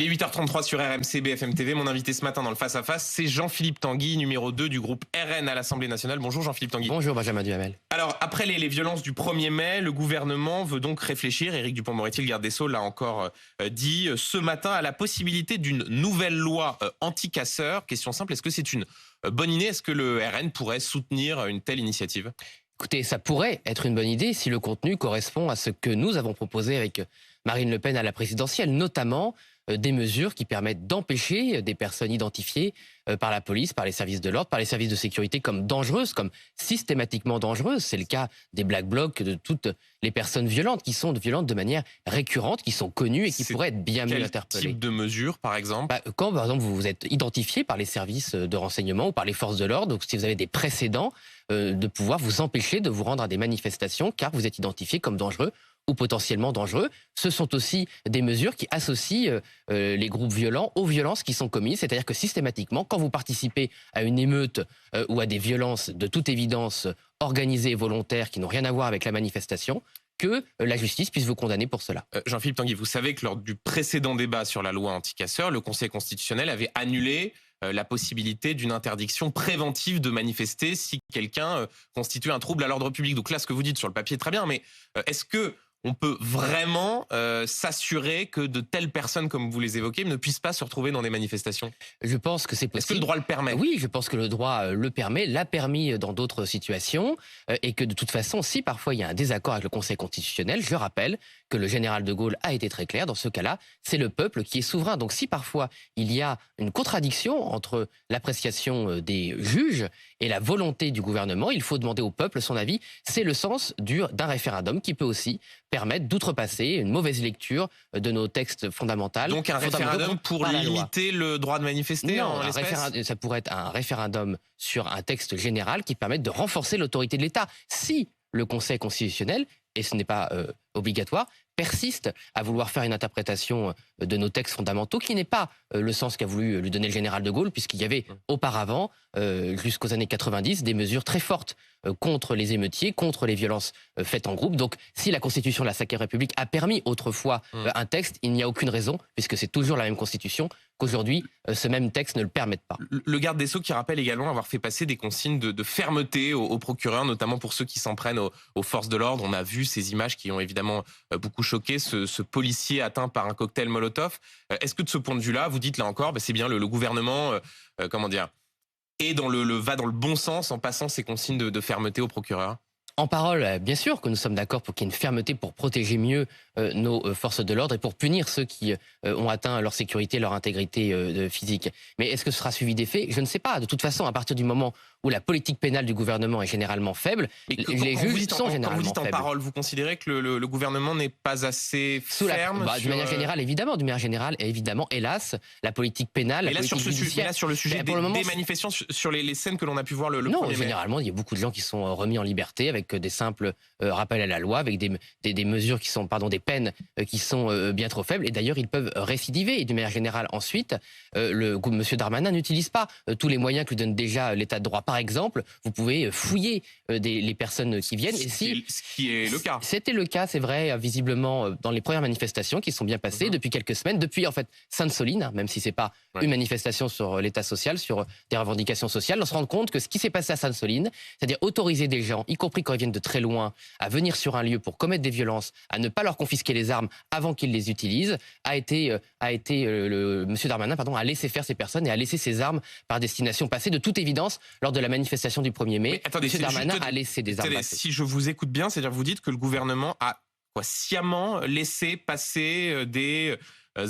Il est 8h33 sur RMC BFM TV. Mon invité ce matin dans le Face à Face, c'est Jean-Philippe Tanguy, numéro 2 du groupe RN à l'Assemblée nationale. Bonjour Jean-Philippe Tanguy. Bonjour Benjamin Duhamel. Alors, après les violences du 1er mai, le gouvernement veut donc réfléchir, Éric Dupond-Moretti, le garde des Sceaux, l'a encore dit ce matin, à la possibilité d'une nouvelle loi anti-casseurs. Question simple, est-ce que c'est une bonne idée? Est-ce que le RN pourrait soutenir une telle initiative? Écoutez, ça pourrait être une bonne idée si le contenu correspond à ce que nous avons proposé avec Marine Le Pen à la présidentielle, notamment des mesures qui permettent d'empêcher des personnes identifiées par la police, par les services de l'ordre, par les services de sécurité comme dangereuses, comme systématiquement dangereuses. C'est le cas des Black Blocs, de toutes les personnes violentes qui sont violentes de manière récurrente, qui sont connues et qui pourraient être bien mieux interpellées. Quel type de mesures, par exemple? Quand, par exemple, vous êtes identifié par les services de renseignement ou par les forces de l'ordre, donc si vous avez des précédents, de pouvoir vous empêcher de vous rendre à des manifestations car vous êtes identifié comme dangereux ou potentiellement dangereux. Ce sont aussi des mesures qui associent les groupes violents aux violences qui sont commises. C'est-à-dire que systématiquement, quand vous participez à une émeute ou à des violences de toute évidence organisées et volontaires qui n'ont rien à voir avec la manifestation, que la justice puisse vous condamner pour cela. Jean-Philippe Tanguy, vous savez que lors du précédent débat sur la loi anti-casseurs, le Conseil constitutionnel avait annulé la possibilité d'une interdiction préventive de manifester si quelqu'un constitue un trouble à l'ordre public. Donc là, ce que vous dites sur le papier est très bien, mais est-ce que on peut vraiment s'assurer que de telles personnes, comme vous les évoquez, ne puissent pas se retrouver dans des manifestations? Je pense que c'est possible. Est-ce que le droit le permet? Oui, je pense que le droit le permet, l'a permis dans d'autres situations, et que de toute façon, si parfois il y a un désaccord avec le Conseil constitutionnel, je rappelle que le général de Gaulle a été très clair, dans ce cas-là, c'est le peuple qui est souverain. Donc si parfois il y a une contradiction entre l'appréciation des juges et la volonté du gouvernement, il faut demander au peuple son avis. C'est le sens d'un référendum qui peut aussi permettre d'outrepasser une mauvaise lecture de nos textes fondamentaux. Donc un référendum pour limiter le droit de manifester? Non, ça pourrait être un référendum sur un texte général qui permette de renforcer l'autorité de l'État. Si le Conseil constitutionnel, et ce n'est pas obligatoire, persiste à vouloir faire une interprétation de nos textes fondamentaux qui n'est pas le sens qu'a voulu lui donner le général de Gaulle, puisqu'il y avait auparavant, jusqu'aux années 90, des mesures très fortes contre les émeutiers, contre les violences faites en groupe. Donc si la Constitution de la Ve République a permis autrefois un texte, il n'y a aucune raison, puisque c'est toujours la même Constitution, qu'aujourd'hui ce même texte ne le permette pas. Le garde des Sceaux qui rappelle également avoir fait passer des consignes de fermeté aux procureurs, notamment pour ceux qui s'en prennent aux forces de l'ordre. On a vu ces images qui ont évidemment beaucoup choqué, ce policier atteint par un cocktail Molotov. Est-ce que de ce point de vue-là, vous dites là encore, c'est bien le gouvernement, va dans le bon sens en passant ces consignes de fermeté aux procureurs? En parole, bien sûr que nous sommes d'accord pour qu'il y ait une fermeté pour protéger mieux nos forces de l'ordre et pour punir ceux qui ont atteint leur sécurité, leur intégrité physique. Mais est-ce que ce sera suivi d'effet? Je ne sais pas. De toute façon, à partir du moment où la politique pénale du gouvernement est généralement faible, les juges sont généralement faibles. Quand vous dites en parole, vous considérez que le gouvernement n'est pas assez ferme? De manière générale, évidemment. De manière générale, évidemment, hélas, la politique pénale, la politique judiciaire... Là, sur le sujet des manifestations, sur les scènes que l'on a pu voir le 1er mai. Généralement, il y a beaucoup de gens qui sont remis en liberté avec des simples rappels à la loi, avec des mesures qui sont, des peines qui sont bien trop faibles. Et d'ailleurs, ils peuvent récidiver. Et de manière générale, ensuite, M. Darmanin n'utilise pas tous les moyens que lui donne déjà l'état de droit. Par exemple, vous pouvez fouiller les personnes qui viennent. Ce qui est le cas. C'était le cas, c'est vrai, visiblement, dans les premières manifestations qui sont bien passées depuis quelques semaines, depuis en fait Sainte-Soline, même si c'est pas une manifestation sur l'état social, sur des revendications sociales. On se rend compte que ce qui s'est passé à Sainte-Soline, c'est-à-dire autoriser des gens, y compris quand ils viennent de très loin, à venir sur un lieu pour commettre des violences, à ne pas leur confisquer les armes avant qu'ils les utilisent, M. Darmanin a laissé faire ces personnes et a laissé ces armes par destination passer. De toute évidence, lors de la manifestation du 1er mai, M. Darmanin a laissé des armes passer. Si je vous écoute bien, c'est-à-dire que vous dites que le gouvernement a sciemment laissé passer des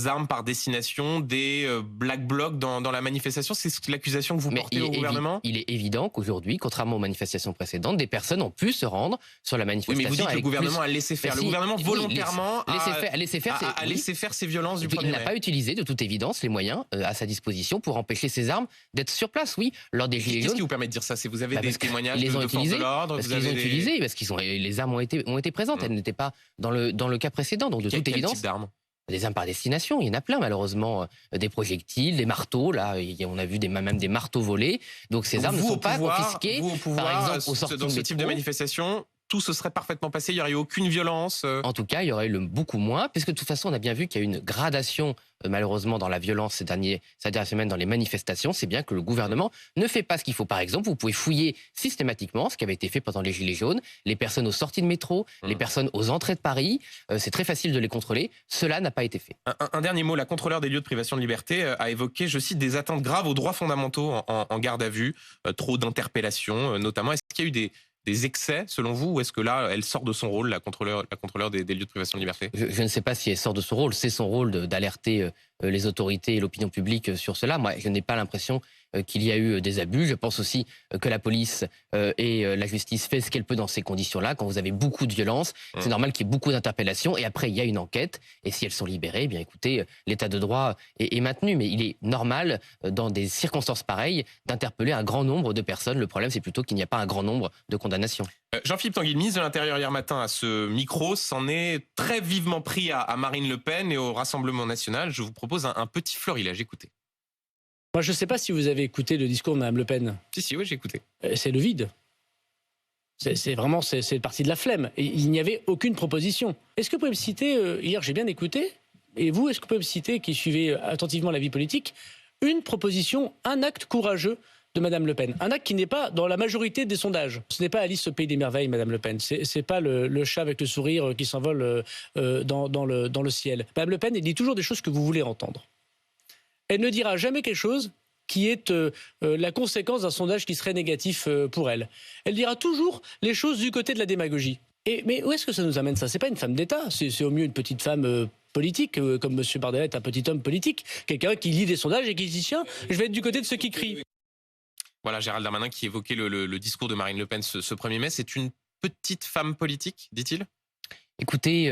armes par destination, des Black Blocs dans la manifestation. C'est l'accusation que vous portez au gouvernement? Il est évident qu'aujourd'hui, contrairement aux manifestations précédentes, des personnes ont pu se rendre sur la manifestation. Oui, mais vous dites que le gouvernement a laissé faire. Le gouvernement volontairement a laissé faire ces violences du 1er mai. Il n'a pas utilisé, de toute évidence, les moyens à sa disposition pour empêcher ces armes d'être sur place. Oui, lors des Gilets jaunes. Qu'est-ce qui vous permet de dire ça? Vous avez des témoignages de forces de l'ordre? Parce qu'ils ont utilisé, parce que les armes ont été présentes. Elles n'étaient pas dans le cas précédent. Donc de toute évidence. Quel type d'armes? Des armes par destination, il y en a plein malheureusement, des projectiles, des marteaux, là on a vu même des marteaux volés, donc ces armes ne sont pas confisquées, par exemple au sortir dans ce type de manifestation. tout se serait parfaitement passé, il n'y aurait eu aucune violence. En tout cas, il y aurait eu beaucoup moins, puisque de toute façon, on a bien vu qu'il y a une gradation malheureusement dans la violence ces dernières semaines dans les manifestations, c'est bien que le gouvernement ne fait pas ce qu'il faut. Par exemple, vous pouvez fouiller systématiquement ce qui avait été fait pendant les Gilets jaunes, les personnes aux sorties de métro, les personnes aux entrées de Paris. C'est très facile de les contrôler. Cela n'a pas été fait. Un dernier mot, la contrôleur des lieux de privation de liberté a évoqué, je cite, des atteintes graves aux droits fondamentaux en garde à vue, trop d'interpellations notamment. Est-ce qu'il y a eu des excès, selon vous, ou est-ce que là, elle sort de son rôle, la contrôleur des lieux de privation de liberté? Je ne sais pas si elle sort de son rôle. C'est son rôle d'alerter les autorités et l'opinion publique sur cela. Moi, je n'ai pas l'impression qu'il y a eu des abus. Je pense aussi que la police et la justice fait ce qu'elle peut dans ces conditions-là. Quand vous avez beaucoup de violence, c'est normal qu'il y ait beaucoup d'interpellations. Et après, il y a une enquête. Et si elles sont libérées, eh bien écoutez, l'état de droit est maintenu. Mais il est normal, dans des circonstances pareilles, d'interpeller un grand nombre de personnes. Le problème, c'est plutôt qu'il n'y a pas un grand nombre de condamnations. Jean-Philippe Tanguy, le ministre de l'Intérieur hier matin à ce micro, s'en est très vivement pris à Marine Le Pen et au Rassemblement national. Je vous propose un petit florilège. Écoutez. Moi, je ne sais pas si vous avez écouté le discours de Mme Le Pen. Si, oui, j'ai écouté. C'est le vide. C'est vraiment le parti de la flemme. Et il n'y avait aucune proposition. Est-ce que vous pouvez me citer, hier j'ai bien écouté, et vous, est-ce que vous pouvez me citer, qui suivez attentivement la vie politique, une proposition, un acte courageux de Mme Le Pen? Un acte qui n'est pas dans la majorité des sondages. Ce n'est pas Alice au pays des merveilles, Mme Le Pen. C'est pas le chat avec le sourire qui s'envole dans le ciel. Mme Le Pen, elle dit toujours des choses que vous voulez entendre. Elle ne dira jamais quelque chose qui est la conséquence d'un sondage qui serait négatif pour elle. Elle dira toujours les choses du côté de la démagogie. Mais où est-ce que ça nous amène ça? C'est pas une femme d'État, c'est au mieux une petite femme politique, comme M. Bardella est un petit homme politique. Quelqu'un qui lit des sondages et qui dit tiens, je vais être du côté de ceux qui crient. Voilà, Gérald Darmanin qui évoquait le discours de Marine Le Pen ce 1er mai. C'est une petite femme politique, dit-il? Écoutez,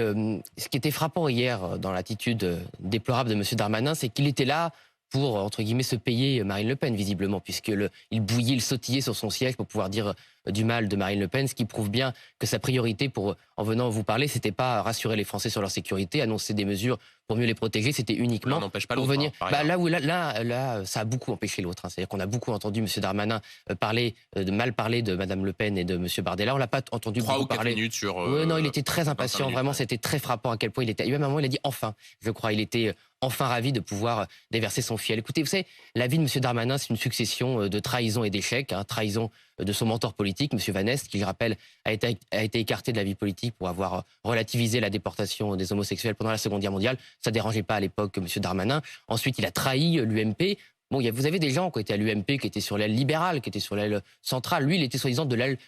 ce qui était frappant hier dans l'attitude déplorable de M. Darmanin, c'est qu'il était là pour, entre guillemets, se payer Marine Le Pen, visiblement, puisqu'il bouillait, il sautillait sur son siège pour pouvoir dire du mal de Marine Le Pen, ce qui prouve bien que sa priorité, en venant vous parler, c'était pas rassurer les Français sur leur sécurité, annoncer des mesures pour mieux les protéger, c'était uniquement pas pour venir... Hein, là, ça a beaucoup empêché l'autre. Hein. C'est-à-dire qu'on a beaucoup entendu M. Darmanin mal parler de Mme Le Pen et de M. Bardella. On l'a pas entendu 3 ou 4 parler. minutes sur... Non, il était très impatient. minutes, Vraiment, ouais. c'était très frappant à quel point il était... Même à un moment, il a dit enfin, je crois. Il était enfin ravi de pouvoir déverser son fiel. Écoutez, vous savez, la vie de M. Darmanin, c'est une succession de trahisons et d'échecs. Hein. Trahison de son mentor politique, M. Van Est, qui, je rappelle, a été écarté de la vie politique pour avoir relativisé la déportation des homosexuels pendant la Seconde Guerre mondiale. Ça dérangeait pas à l'époque M. Darmanin. Ensuite, il a trahi l'UMP. Bon, vous avez des gens qui étaient à l'UMP, qui étaient sur l'aile libérale, qui étaient sur l'aile centrale. Lui, il était soi-disant de l'aile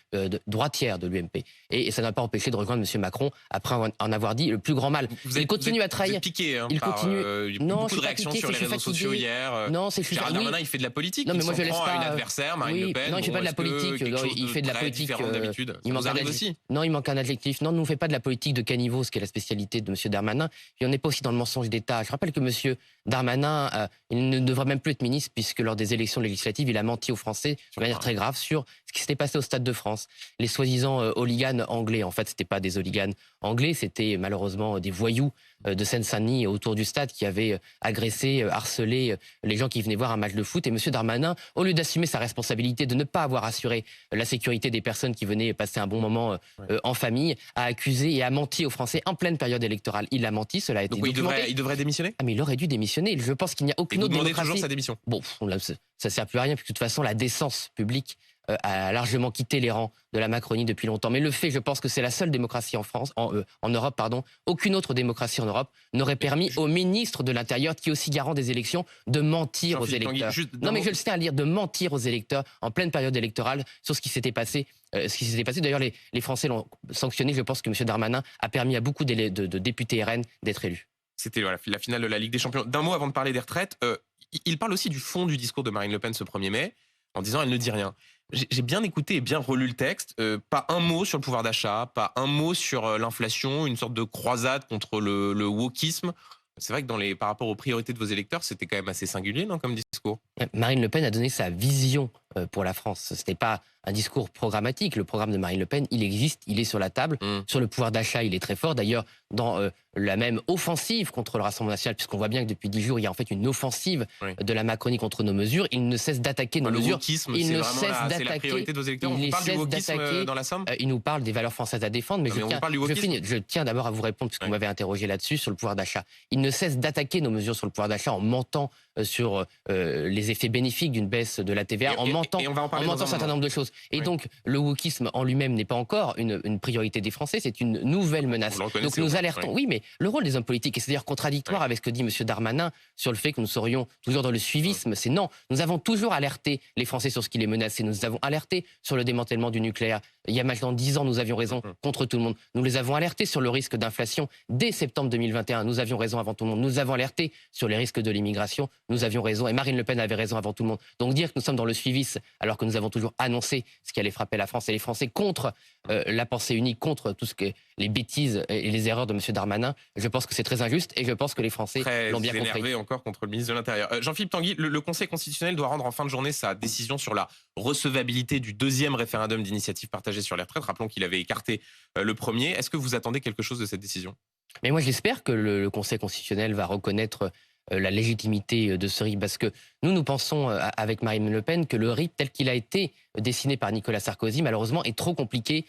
droitière de l'UMP. Et ça n'a pas empêché de rejoindre M. Macron après en avoir dit le plus grand mal. Il continue à trahir. Vous êtes piqué, hein, il continue. Non, beaucoup de réactions sur les réseaux sociaux hier. Non, c'est Gérald Darmanin, il fait de la politique. Non, mais moi, il je laisse prend pas à une adversaire, Marine Le Pen. Non, il fait pas de la politique. Il fait de la politique. D'habitude. Il manque un aussi. Non, il manque un adjectif. Non, nous ne fait pas de la politique de caniveau, ce qui est la spécialité de M. Darmanin. Puis on n'est pas aussi dans le mensonge d'État. Je rappelle que M. Darmanin, il ne devrait même plus être ministre puisque lors des élections législatives, il a menti aux Français de manière très grave sur ce qui s'était passé au Stade de France. Les soi-disant hooligans anglais, en fait, c'était pas des hooligans anglais, c'était malheureusement des voyous de Seine-Saint-Denis autour du stade qui avaient agressé, harcelé les gens qui venaient voir un match de foot. Et M. Darmanin, au lieu d'assumer sa responsabilité de ne pas avoir assuré la sécurité des personnes qui venaient passer un bon moment en famille, a accusé et a menti aux Français en pleine période électorale. Il a menti, cela a été documenté. Il devrait démissionner? Ah, mais il aurait dû démissionner. Je pense qu'il n'y a aucune autre démocratie. Toujours sa démission? Bon, ça sert plus à rien, puisque de toute façon, la décence publique a largement quitté les rangs de la Macronie depuis longtemps. Mais le fait, je pense que c'est la seule démocratie en Europe, pardon. Aucune autre démocratie en Europe n'aurait permis au ministre de l'Intérieur, qui est aussi garant des élections, de mentir aux électeurs. Non, mais je le tiens à le dire, de mentir aux électeurs en pleine période électorale sur ce qui s'était passé. D'ailleurs, les Français l'ont sanctionné. Je pense que M. Darmanin a permis à beaucoup de députés RN d'être élus. C'était la finale de la Ligue des Champions. D'un mot avant de parler des retraites, il parle aussi du fond du discours de Marine Le Pen ce 1er mai, en disant « elle ne dit rien ». J'ai bien écouté et bien relu le texte. Pas un mot sur le pouvoir d'achat, pas un mot sur l'inflation, une sorte de croisade contre le wokisme. C'est vrai que par rapport aux priorités de vos électeurs, c'était quand même assez singulier, non, comme discours? Marine Le Pen a donné sa vision pour la France. Ce n'était pas un discours programmatique. Le programme de Marine Le Pen, il existe, il est sur la table. Sur le pouvoir d'achat, il est très fort. D'ailleurs, dans la même offensive contre le Rassemblement national, puisqu'on voit bien que depuis 10 jours, il y a en fait une offensive de la Macronie contre nos mesures. Il ne cesse d'attaquer nos le mesures. wokisme, Il c'est ne vraiment cesse c'est la d'attaquer. priorité de vos électeurs. On parle du wokisme dans la Somme. Il nous parle des valeurs françaises à défendre, mais je tiens d'abord à vous répondre, puisque vous m'avez interrogé là-dessus, sur le pouvoir d'achat. Il ne cesse d'attaquer nos mesures sur le pouvoir d'achat en mentant sur les effets bénéfiques d'une baisse de la TVA, en mentant un certain nombre de choses. Et donc, le wokisme en lui-même n'est pas encore une priorité des Français, c'est une nouvelle menace. Donc nous alertons. Oui, mais le rôle des hommes politiques, et c'est-à-dire contradictoire avec ce que dit M. Darmanin sur le fait que nous serions toujours dans le suivisme, c'est non. Nous avons toujours alerté les Français sur ce qui les menaçait. Nous avons alerté sur le démantèlement du nucléaire. Il y a maintenant 10 ans, nous avions raison contre tout le monde. Nous les avons alertés sur le risque d'inflation. Dès septembre 2021, nous avions raison avant tout le monde. Nous avons alerté sur les risques de l'immigration. Nous avions raison. Et Marine Le Pen avait raison avant tout le monde. Donc dire que nous sommes dans le suivisme, alors que nous avons toujours annoncé ce qui allait frapper la France et les Français contre la pensée unique, contre tout ce que les bêtises et les erreurs de M. Darmanin, je pense que c'est très injuste et je pense que les Français l'ont bien compris. Énervé encore contre le ministre de l'Intérieur. Jean-Philippe Tanguy, le Conseil constitutionnel doit rendre en fin de journée sa décision sur la recevabilité du deuxième référendum d'initiative partagée sur les retraites. Rappelons qu'il avait écarté le premier. Est-ce que vous attendez quelque chose de cette décision? Mais moi, j'espère que le Conseil constitutionnel va reconnaître la légitimité de ce RIP, parce que nous pensons avec Marine Le Pen que le RIP tel qu'il a été dessiné par Nicolas Sarkozy, malheureusement, est trop compliqué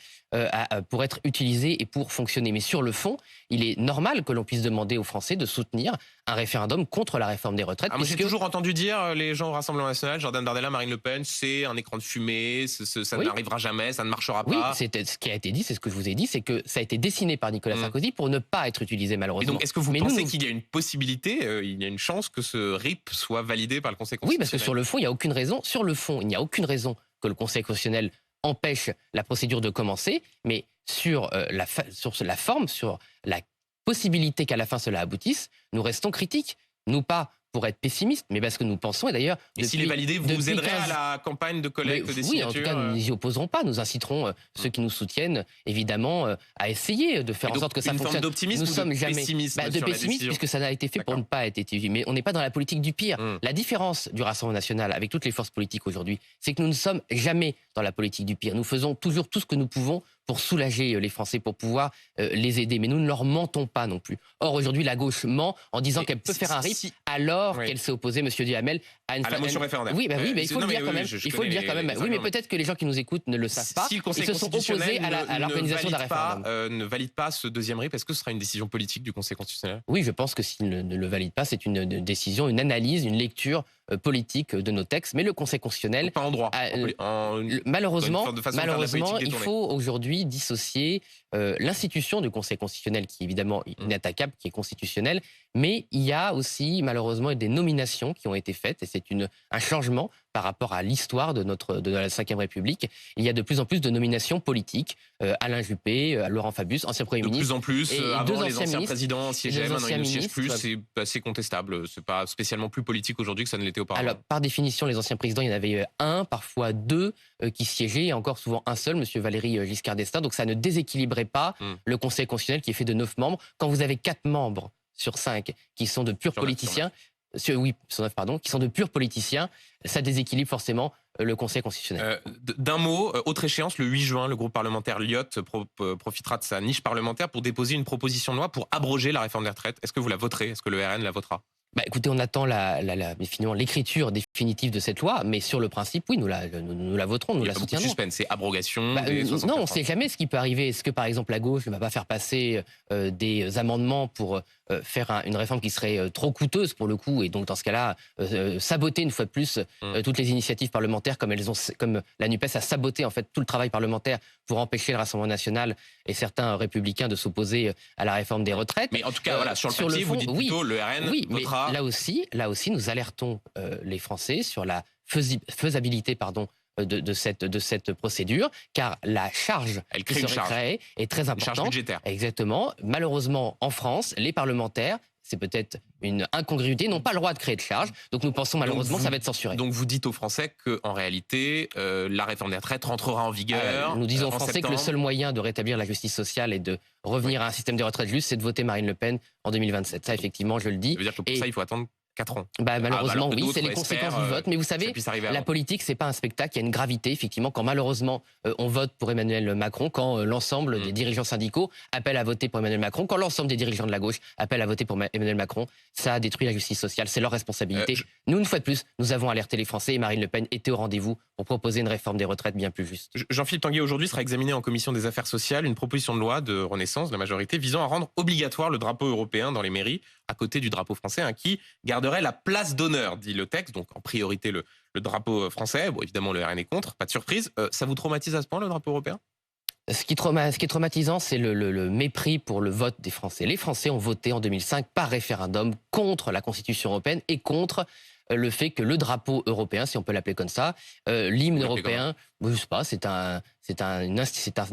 pour être utilisé et pour fonctionner. Mais sur le fond, il est normal que l'on puisse demander aux Français de soutenir un référendum contre la réforme des retraites. Moi, j'ai toujours entendu dire, les gens au Rassemblement national, Jordan Bardella, Marine Le Pen, c'est un écran de fumée, ça n'arrivera jamais, ça ne marchera pas. Oui, ce qui a été dit, c'est ce que je vous ai dit, c'est que ça a été dessiné par Nicolas Sarkozy pour ne pas être utilisé, malheureusement. Et donc, est-ce que vous pensez qu'il y a une possibilité, il y a une chance que ce RIP soit validé par le Conseil constitutionnel? Oui, parce que sur le fond, il n'y a aucune raison. Sur le fond, il n'y a aucune raison que le Conseil constitutionnel empêche la procédure de commencer, mais sur la forme, sur la possibilité qu'à la fin cela aboutisse, nous restons critiques. Nous pas pour être pessimistes, mais parce que nous pensons, et d'ailleurs... Et s'il est validé, vous aiderez à la campagne de collecte des signatures? Oui, en tout cas, nous n'y opposerons pas. Nous inciterons ceux qui nous soutiennent, évidemment, à essayer de faire en sorte que ça fonctionne. Une forme d'optimisme ou de pessimisme de pessimisme, puisque ça n'a été fait pour ne pas être étudié. Mais on n'est pas dans la politique du pire. La différence du Rassemblement national avec toutes les forces politiques aujourd'hui, c'est que nous ne sommes jamais dans la politique du pire. Nous faisons toujours tout ce que nous pouvons pour soulager les Français, pour pouvoir les aider. Mais nous ne leur mentons pas non plus. Or, aujourd'hui, la gauche ment en disant qu'elle peut faire un RIP alors qu'elle s'est opposée, M. Duhamel, à la motion référendaire. Oui, mais il faut le dire quand même. Il faut le dire quand même. Oui, mais peut-être que les gens qui nous écoutent ne le savent pas. Si le Conseil constitutionnel ne valide pas ce deuxième RIP, est-ce que ce sera une décision politique du Conseil constitutionnel? Oui, je pense que s'il ne le valide pas, c'est une décision, une analyse, une lecture politique de nos textes. Mais le Conseil constitutionnel... Pas en droit. Malheureusement, il faut aujourd'hui dissocier l'institution du Conseil constitutionnel, qui est évidemment inattaquable, qui est constitutionnelle, mais il y a aussi malheureusement des nominations qui ont été faites, et c'est un changement par rapport à l'histoire de la Ve République. Il y a de plus en plus de nominations politiques. Alain Juppé, Laurent Fabius, ancien Premier ministre. De plus en plus, avant les anciens présidents siégeaient, maintenant ils ne siègent plus, c'est assez contestable. C'est pas spécialement plus politique aujourd'hui que ça ne l'était auparavant. Alors, par définition, les anciens présidents, il y en avait un, parfois deux qui siégeaient, et encore souvent un seul, M. Valéry Giscard d'Estaing. Donc ça ne déséquilibrait pas le Conseil constitutionnel qui est fait de 9 membres. Quand vous avez 4 membres sur 5 qui sont de purs politiciens, sur 9, pardon, qui sont de purs politiciens, ça déséquilibre forcément le Conseil constitutionnel. D'un mot, autre échéance, le 8 juin, le groupe parlementaire Lyot profitera de sa niche parlementaire pour déposer une proposition de loi pour abroger la réforme des retraites. Est-ce que vous la voterez? Est-ce que le RN la votera? Écoutez, on attend finalement l'écriture définitive de cette loi, mais sur le principe, oui, nous la voterons, nous la soutiendrons. Il y a pas beaucoup de suspense, c'est abrogation des 64 Non, on ne sait jamais ce qui peut arriver. Est-ce que, par exemple, la gauche ne va pas faire passer des amendements pour faire une réforme qui serait trop coûteuse pour le coup, et donc dans ce cas-là, saboter une fois de plus toutes les initiatives parlementaires, comme la NUPES a saboté en fait tout le travail parlementaire pour empêcher le Rassemblement national et certains républicains de s'opposer à la réforme des retraites. Mais en tout cas, voilà, sur le papier, vous dites plutôt le RN votera. Là aussi, nous alertons les Français sur la faisabilité de cette procédure, car la charge qui serait créée est très importante. Une charge budgétaire. Exactement. Malheureusement, en France, les parlementaires, c'est peut-être une incongruité, n'ont pas le droit de créer de charge. Donc nous pensons malheureusement que ça va être censuré. Donc vous dites aux Français qu'en réalité, la réforme des retraites rentrera en vigueur. Nous disons aux Français septembre. Que le seul moyen de rétablir la justice sociale et de revenir à un système de retraite juste, c'est de voter Marine Le Pen en 2027. Ça, effectivement, je le dis. Ça veut dire que pour ça, il faut attendre 4 ans. Malheureusement, alors que oui, d'autres c'est les conséquences espèrent, du vote. Mais vous ça savez, puisse arriver la avant. politique, c'est pas un spectacle. Il y a une gravité, effectivement, quand malheureusement on vote pour Emmanuel Macron, quand l'ensemble des dirigeants syndicaux appellent à voter pour Emmanuel Macron, quand l'ensemble des dirigeants de la gauche appellent à voter pour Emmanuel Macron, ça détruit la justice sociale. C'est leur responsabilité. Nous, une fois de plus, nous avons alerté les Français et Marine Le Pen était au rendez-vous pour proposer une réforme des retraites bien plus juste. Jean-Philippe Tanguy, aujourd'hui sera examiné en commission des affaires sociales une proposition de loi de Renaissance, de la majorité, visant à rendre obligatoire le drapeau européen dans les mairies, à côté du drapeau français, qui garderait la place d'honneur, dit le texte, donc en priorité le drapeau français. Bon, évidemment, le RN est contre, pas de surprise. Ça vous traumatise à ce point, le drapeau européen ? Ce qui est traumatisant, c'est le mépris pour le vote des Français. Les Français ont voté en 2005 par référendum contre la Constitution européenne et contre le fait que le drapeau européen, si on peut l'appeler comme ça, l'hymne européen, je sais pas, c'est un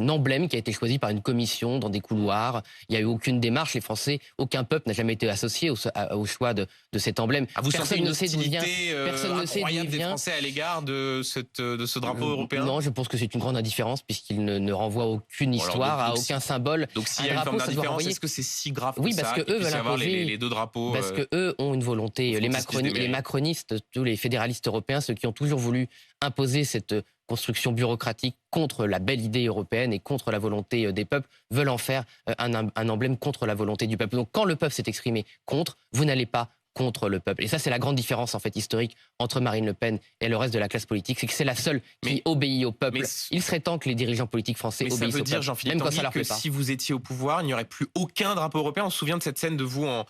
emblème qui a été choisi par une commission dans des couloirs. Il n'y a eu aucune démarche. Les Français, aucun peuple n'a jamais été associé au choix de cet emblème. Vous sentez une hostilité personne ne sait d'où il incroyable des vient. Français à l'égard de ce drapeau européen ? Non, je pense que c'est une grande indifférence puisqu'il ne renvoie aucune histoire, à aucun symbole. Donc s'il y a une forme d'indifférence, est-ce que c'est si grave que ça parce que eux veulent imposer les deux drapeaux parce que eux ont une volonté. Les macronistes, tous les fédéralistes européens, ceux qui ont toujours voulu imposer cette construction bureaucratique contre la belle idée européenne et contre la volonté des peuples, veulent en faire un emblème contre la volonté du peuple. Donc quand le peuple s'est exprimé contre, vous n'allez pas contre le peuple. Et ça, c'est la grande différence en fait historique entre Marine Le Pen et le reste de la classe politique, c'est que c'est la seule qui obéit au peuple. Il serait temps que les dirigeants politiques français obéissent au peuple. Mais ça veut dire, Jean-Philippe Tanguy, que si vous étiez au pouvoir, il n'y aurait plus aucun drapeau européen. On se souvient de cette scène de vous en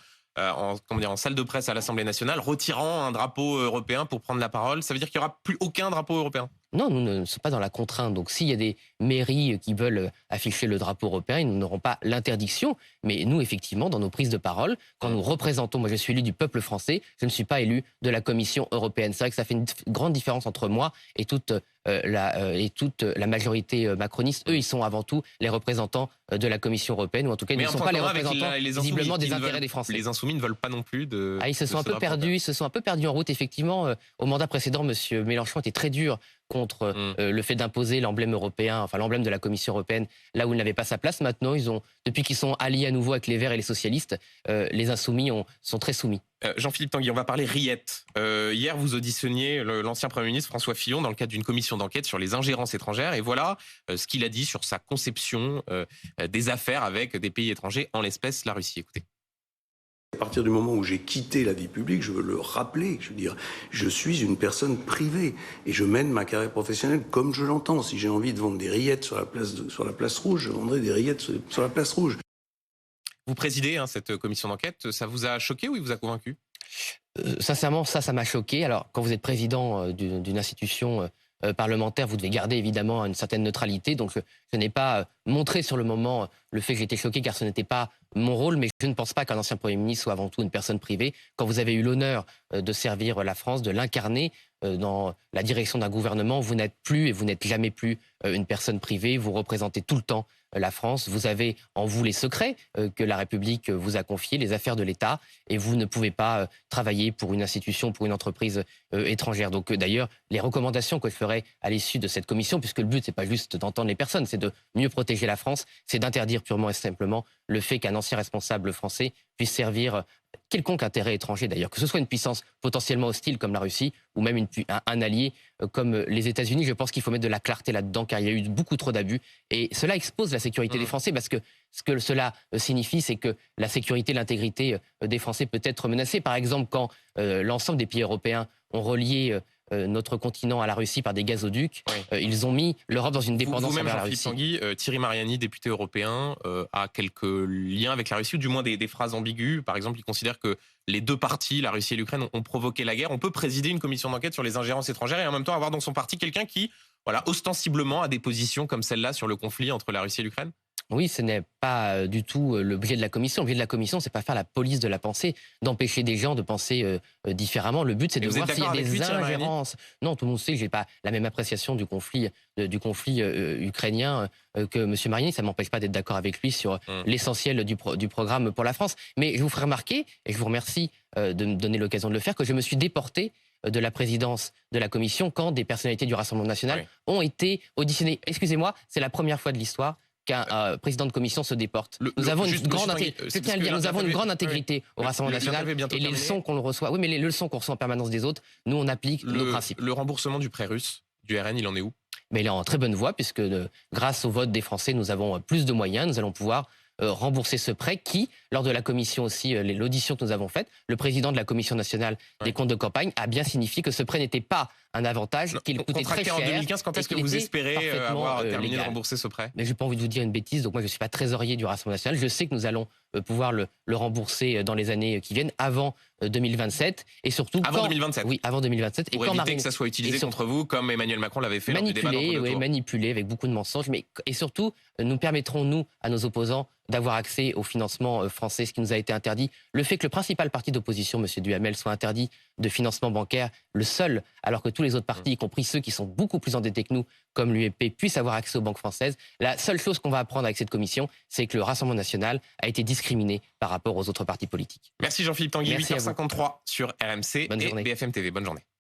salle de presse à l'Assemblée nationale, retirant un drapeau européen pour prendre la parole. Ça veut dire qu'il n'y aura plus aucun drapeau européen ? Non, nous ne sommes pas dans la contrainte. Donc s'il y a des mairies qui veulent afficher le drapeau européen, ils n'auront pas l'interdiction. Mais nous, effectivement, dans nos prises de parole, quand nous représentons, moi je suis élu du peuple français, je ne suis pas élu de la Commission européenne. C'est vrai que ça fait une grande différence entre moi et toute la majorité macroniste. Eux, ils sont avant tout les représentants de la Commission européenne, ou en tout cas, ils ne sont pas les représentants visiblement des intérêts des Français. Les Insoumis ne veulent pas non plus de... Ils se sont un peu perdus en route, effectivement. Au mandat précédent, M. Mélenchon était très dur contre le fait d'imposer l'emblème européen, enfin l'emblème de la Commission européenne, là où il n'avait pas sa place. Maintenant, depuis qu'ils sont alliés à nouveau avec les Verts et les socialistes, les Insoumis sont très soumis. Jean-Philippe Tanguy, on va parler rillettes. Hier, vous auditionniez l'ancien Premier ministre François Fillon dans le cadre d'une commission d'enquête sur les ingérences étrangères. Et voilà ce qu'il a dit sur sa conception des affaires avec des pays étrangers, en l'espèce la Russie. Écoutez. À partir du moment où j'ai quitté la vie publique, je veux le rappeler, je veux dire, je suis une personne privée et je mène ma carrière professionnelle comme je l'entends. Si j'ai envie de vendre des rillettes sur la place rouge, je vendrai des rillettes sur la place rouge. Vous présidez cette commission d'enquête, ça vous a choqué ou il vous a convaincu ? Sincèrement, ça m'a choqué. Alors, quand vous êtes président d'une institution parlementaire, vous devez garder évidemment une certaine neutralité. Donc, je n'ai pas montré sur le moment le fait que j'étais choqué, car ce n'était pas mon rôle. Mais je ne pense pas qu'un ancien Premier ministre soit avant tout une personne privée. Quand vous avez eu l'honneur de servir la France, de l'incarner dans la direction d'un gouvernement, vous n'êtes plus et vous n'êtes jamais plus une personne privée. Vous représentez tout le temps la France. Vous avez en vous les secrets que la République vous a confiés, les affaires de l'État, et vous ne pouvez pas travailler pour une institution, pour une entreprise étrangère. Donc d'ailleurs, les recommandations que je ferai à l'issue de cette commission, puisque le but, c'est pas juste d'entendre les personnes, c'est de mieux protéger la France, c'est d'interdire purement et simplement le fait qu'un ancien responsable français puisse servir quelconque intérêt étranger d'ailleurs, que ce soit une puissance potentiellement hostile comme la Russie ou même un allié comme les États-Unis. Je pense qu'il faut mettre de la clarté là-dedans, car il y a eu beaucoup trop d'abus et cela expose la sécurité des Français, parce que ce que cela signifie, c'est que la sécurité, l'intégrité des Français peut être menacée. Par exemple, quand l'ensemble des pays européens ont relié notre continent à la Russie par des gazoducs, ils ont mis l'Europe dans une dépendance envers la Russie. Tanguy, Thierry Mariani, député européen, a quelques liens avec la Russie, ou du moins des phrases ambiguës. Par exemple, il considère que les deux parties, la Russie et l'Ukraine, ont provoqué la guerre. On peut présider une commission d'enquête sur les ingérences étrangères et en même temps avoir dans son parti quelqu'un qui, ostensiblement, a des positions comme celle-là sur le conflit entre la Russie et l'Ukraine ? Oui, ce n'est pas du tout l'objet de la commission. L'objet de la commission, c'est pas faire la police de la pensée, d'empêcher des gens de penser différemment. Le but, c'est de voir s'il y a des ingérences. Non, tout le monde sait que j'ai pas la même appréciation du conflit ukrainien que M. Mariani. Ça m'empêche pas d'être d'accord avec lui sur l'essentiel du programme pour la France. Mais je vous ferai remarquer, et je vous remercie de me donner l'occasion de le faire, que je me suis déporté de la présidence de la commission quand des personnalités du Rassemblement national ont été auditionnées. Excusez-moi, c'est la première fois de l'histoire qu'un président de commission se déporte. Nous avons une grande intégrité au Rassemblement national et les leçons qu'on reçoit. Oui, mais les leçons qu'on reçoit en permanence des autres, nous on applique nos principes. Le remboursement du prêt russe du RN, il en est où? Mais il est en très bonne voie puisque grâce au vote des Français, nous avons plus de moyens. Nous allons pouvoir rembourser ce prêt qui, lors de la commission aussi, l'audition que nous avons faite, le président de la Commission nationale des comptes de campagne a bien signifié que ce prêt n'était pas un avantage, qu'il coûtait très cher. En 2015, quand est-ce que vous espérez avoir terminé de rembourser ce prêt? Mais je n'ai pas envie de vous dire une bêtise, donc moi je ne suis pas trésorier du Rassemblement national. Je sais que nous allons pouvoir le rembourser dans les années qui viennent, avant 2027. Et surtout, avant 2027? Oui, avant 2027. Pour éviter que ça soit utilisé contre vous, comme Emmanuel Macron l'avait fait lors du débat d'entre-deux tours. Manipulé avec beaucoup de mensonges. Et surtout, nous permettrons, nous, à nos opposants, d'avoir accès au financement français, ce qui nous a été interdit. Le fait que le principal parti d'opposition, M. Duhamel, soit interdit de financement bancaire, le seul, alors que tous les autres partis, y compris ceux qui sont beaucoup plus endettés que nous, comme l'UEP, puissent avoir accès aux banques françaises. La seule chose qu'on va apprendre avec cette commission, c'est que le Rassemblement national a été discriminé par rapport aux autres partis politiques. Merci Jean-Philippe Tanguy, 8h53 sur RMC et BFM TV. Bonne journée.